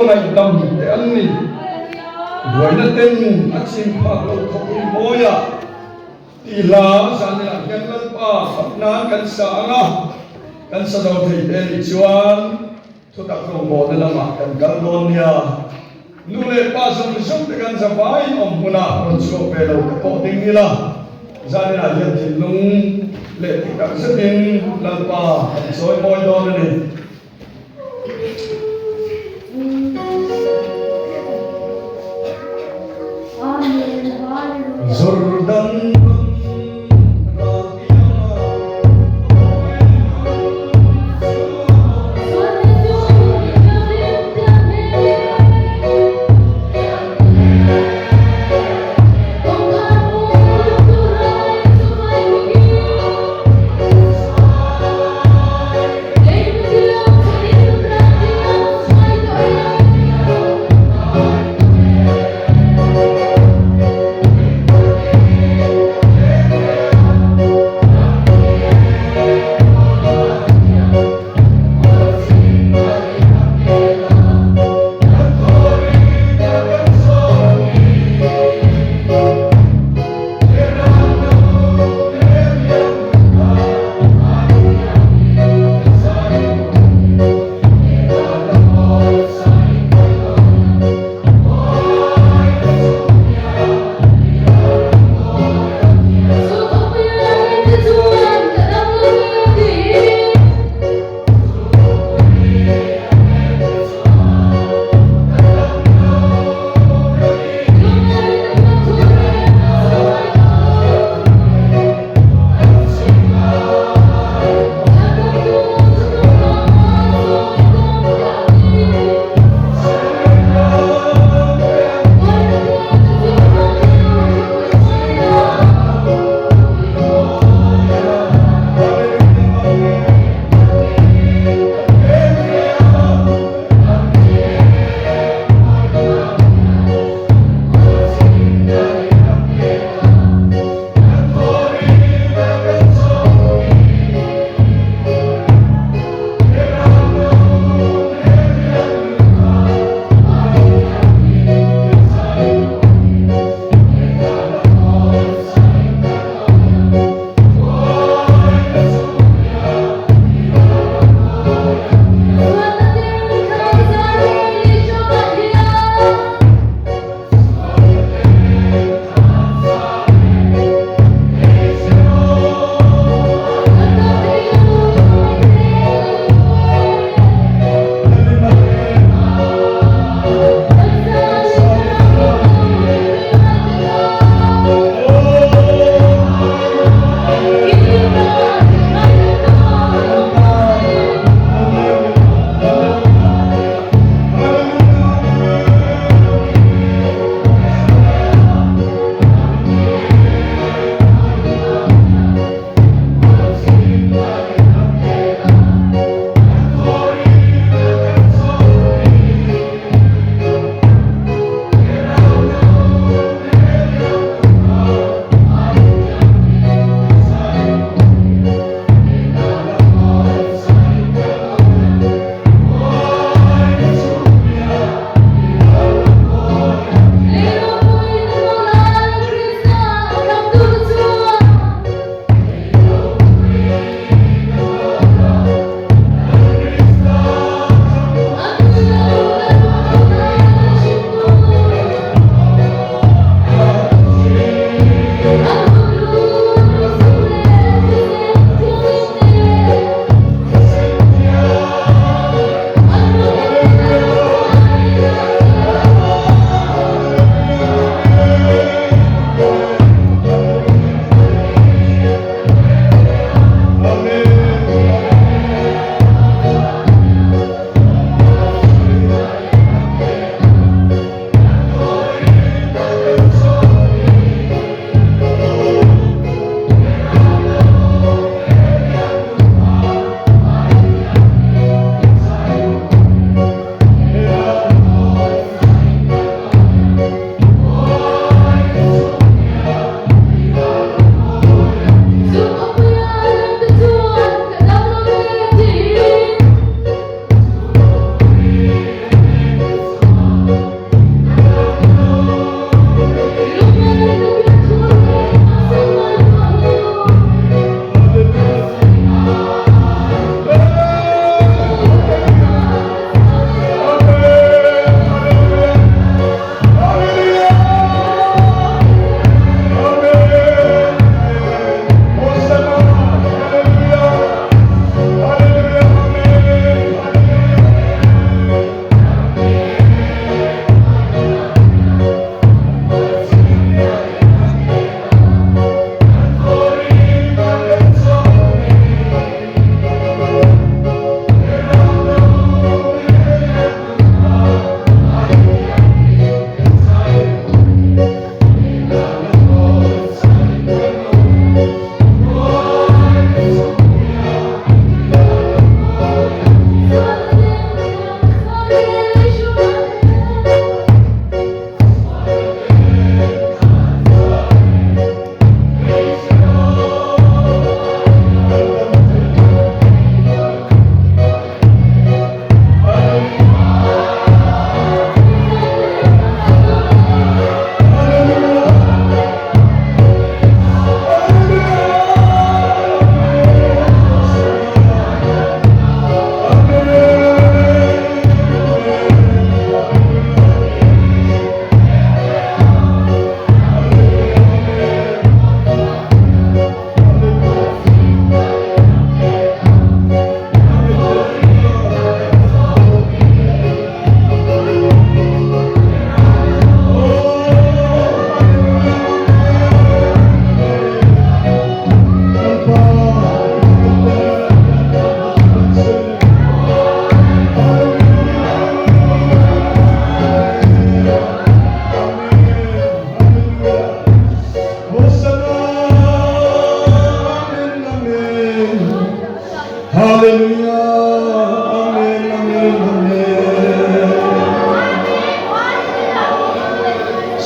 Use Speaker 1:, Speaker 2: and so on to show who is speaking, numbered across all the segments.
Speaker 1: ngày đầm để ăn nỉ đuổi nó tên ăn xin phạt lâu không bị môi à thì là sao này là nhân lân pa pháp nan kan sa nga kan sa đâu thì để chuan thu tập công bộ để làm kan Caledonia nu le pa som som te kan sa vai om muna ron so pe lo ko ding ni la za ne la yen tin lung le ti ka sa tin lan pa soi moi do ne Jordan
Speaker 2: Thank you.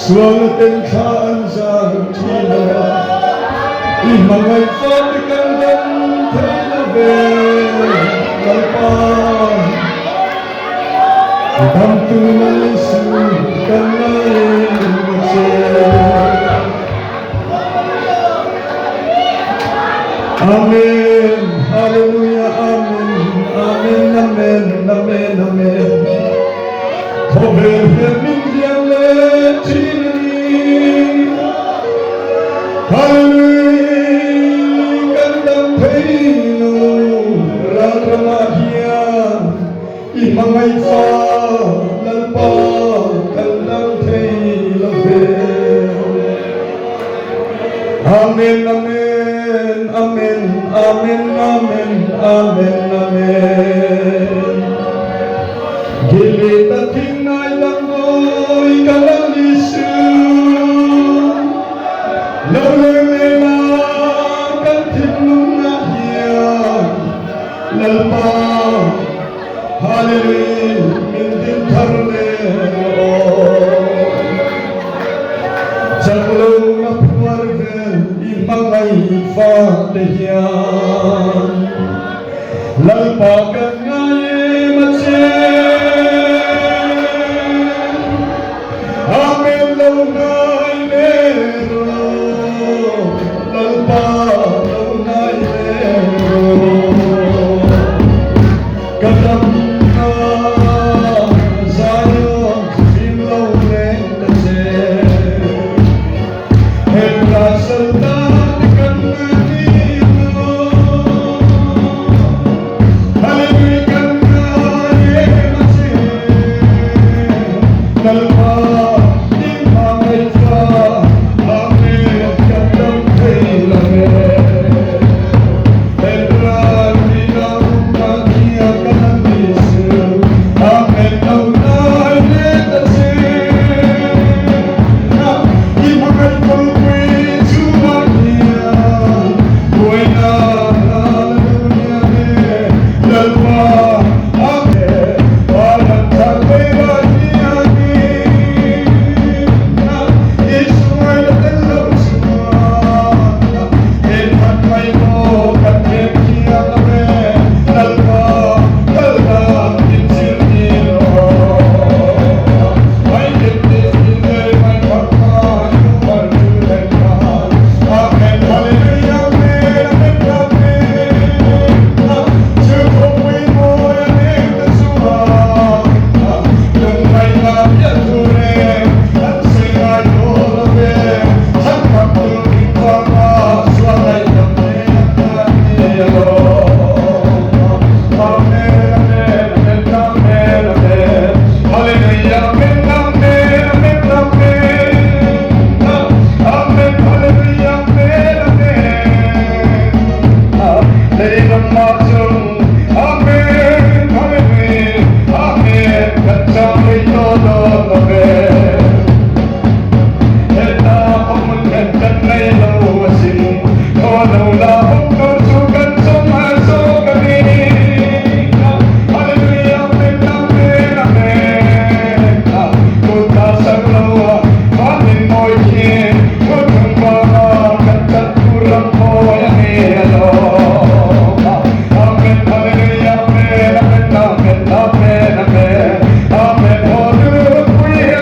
Speaker 1: Sualatin kaan sa tina Imangay fabrikan dan tenabe Kalpan Bantu nalisu kanay Amen, hallelujah, amen, amen, amen, amen, amen. Kobe mindiale chini, hallelujah, kandang peino, raramahiya, imangay fa, lalpa, kandang peino. Amen, amen, amen, amen, amen, amen, amen. Gilit at hinay lang mo'y kalalisu. Lalala kantin nung nahiyan. Lalpa, hallelujah, mindin karne. Janglaw na pumarvel, imangay fatiyan. Lalpakan ngay matyen, amin law ngay nero. Lalpa law ngay nero. Kadam na Zion, sinlaw nendasen. Hela saltan kan nino, hallelujah kan naye masin. Lalpa imamay fa, amen kadam kailame. Hela nilang kaniya kanalisu, amen launay netasin. Imangay kalpay sumagya, buena hallelujah, lalpa, amen, walang kalpay bagiyani. Isuay na talaw suwa, inhatmay mo katin kiyakame, lalpa, lalpa, insilino. May gittis ilay, may pagkain, malulekan. Amen, hallelujah, amen, amen, amen. Sukupuin mo yan ikasuhan. Kung may lapyan turin, at singay olabe. Sa pagtuling pama, swalay kami at kaniyalo. Amen, amen, amen, amen, amen. Hallelujah, amen, amen, amen, amen. Amen, hallelujah, amen, amen. Let them march on. Amen, hallelujah, amen. Kacamay todo amen. Eta pagmagkantan na ilawasin, kawalaw lahong kausugan sumasok kami. Hallelujah, amen, amen, amen. Kutasang lawa, kanin mo'y kin, kutong mga katat kurang mo yan ilo. Amen, hallelujah, amen, amen, amen, amen, amen. Amen, hallelujah,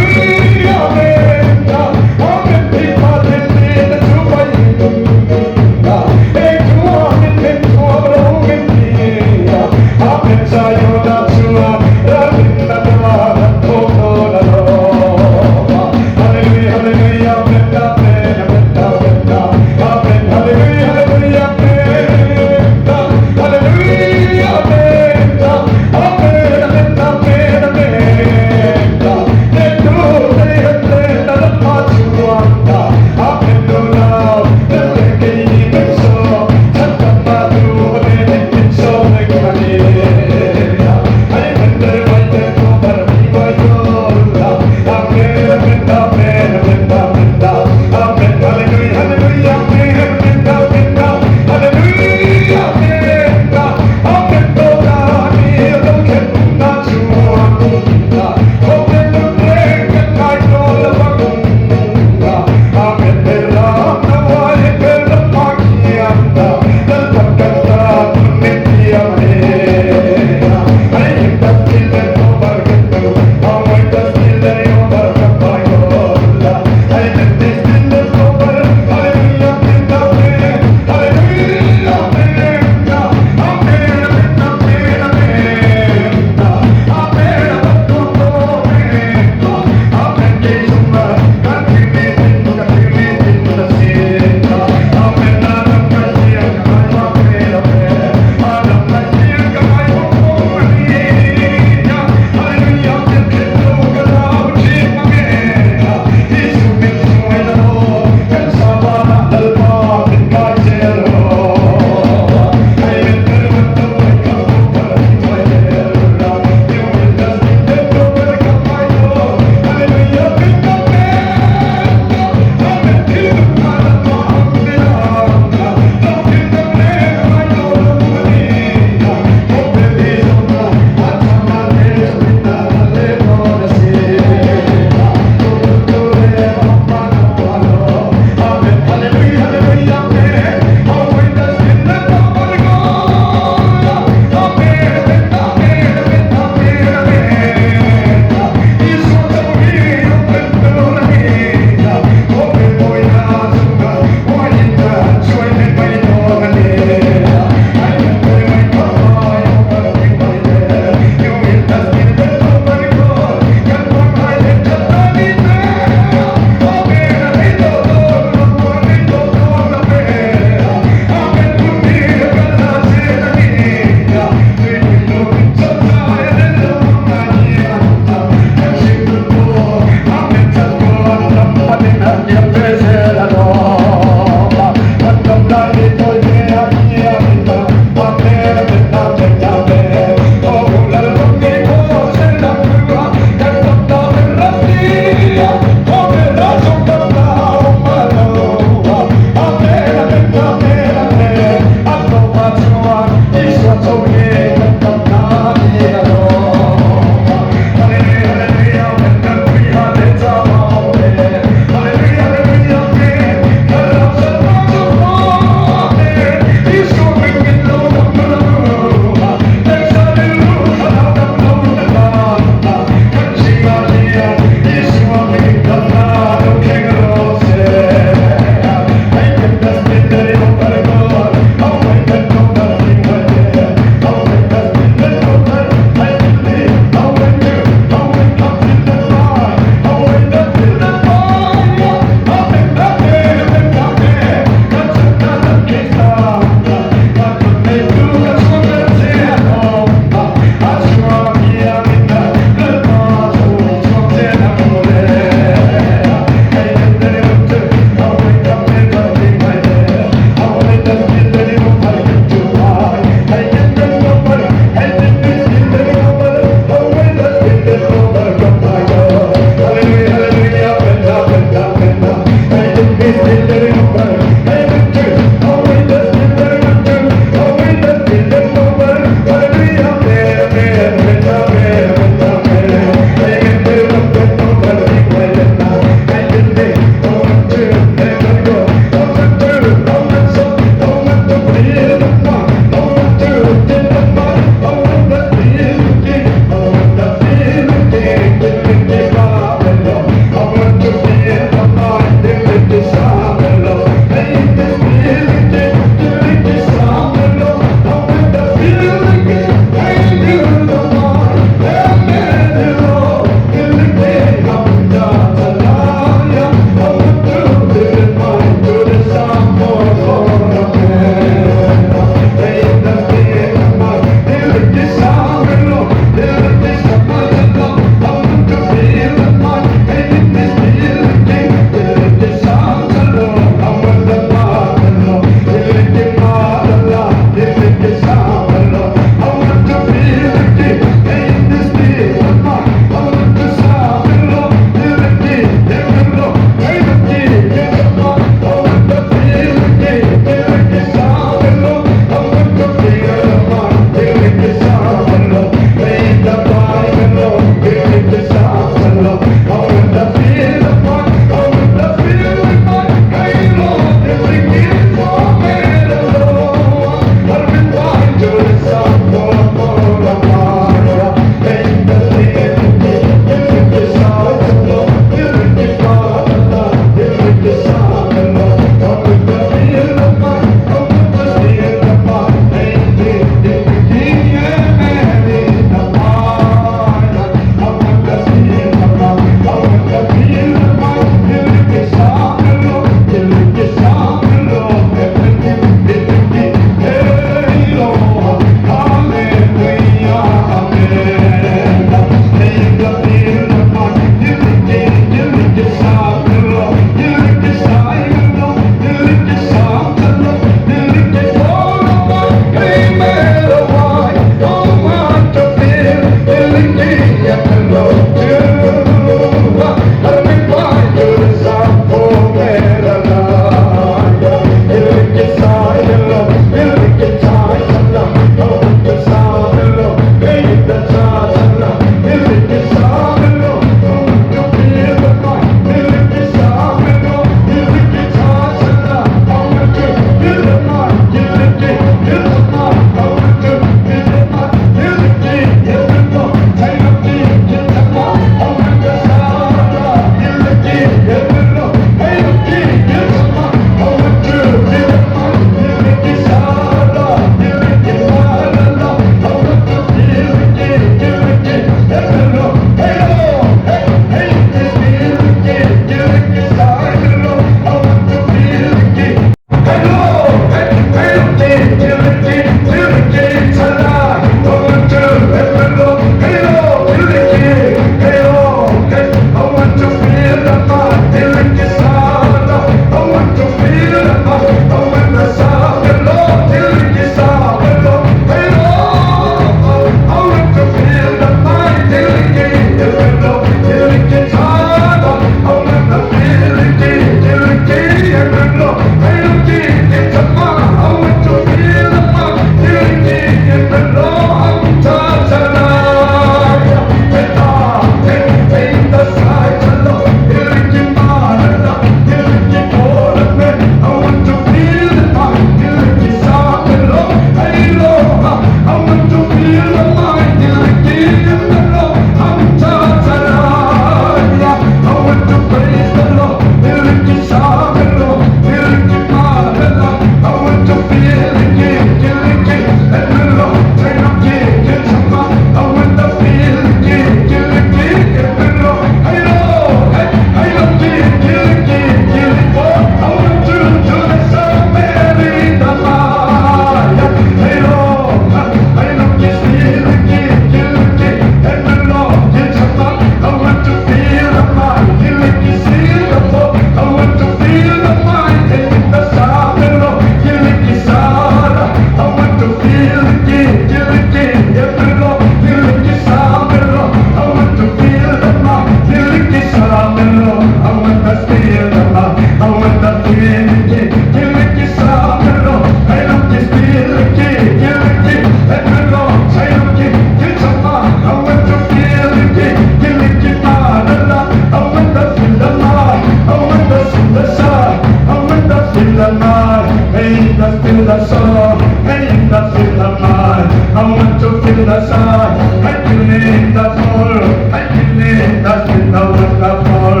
Speaker 1: the mind. I want to feel the sun. I feel it the soul. I feel it the spirit of the soul.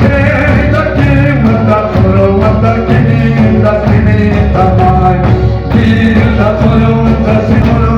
Speaker 1: Hey, the king with the soul of the king, the spirit of mind. Feel the soul of the soul.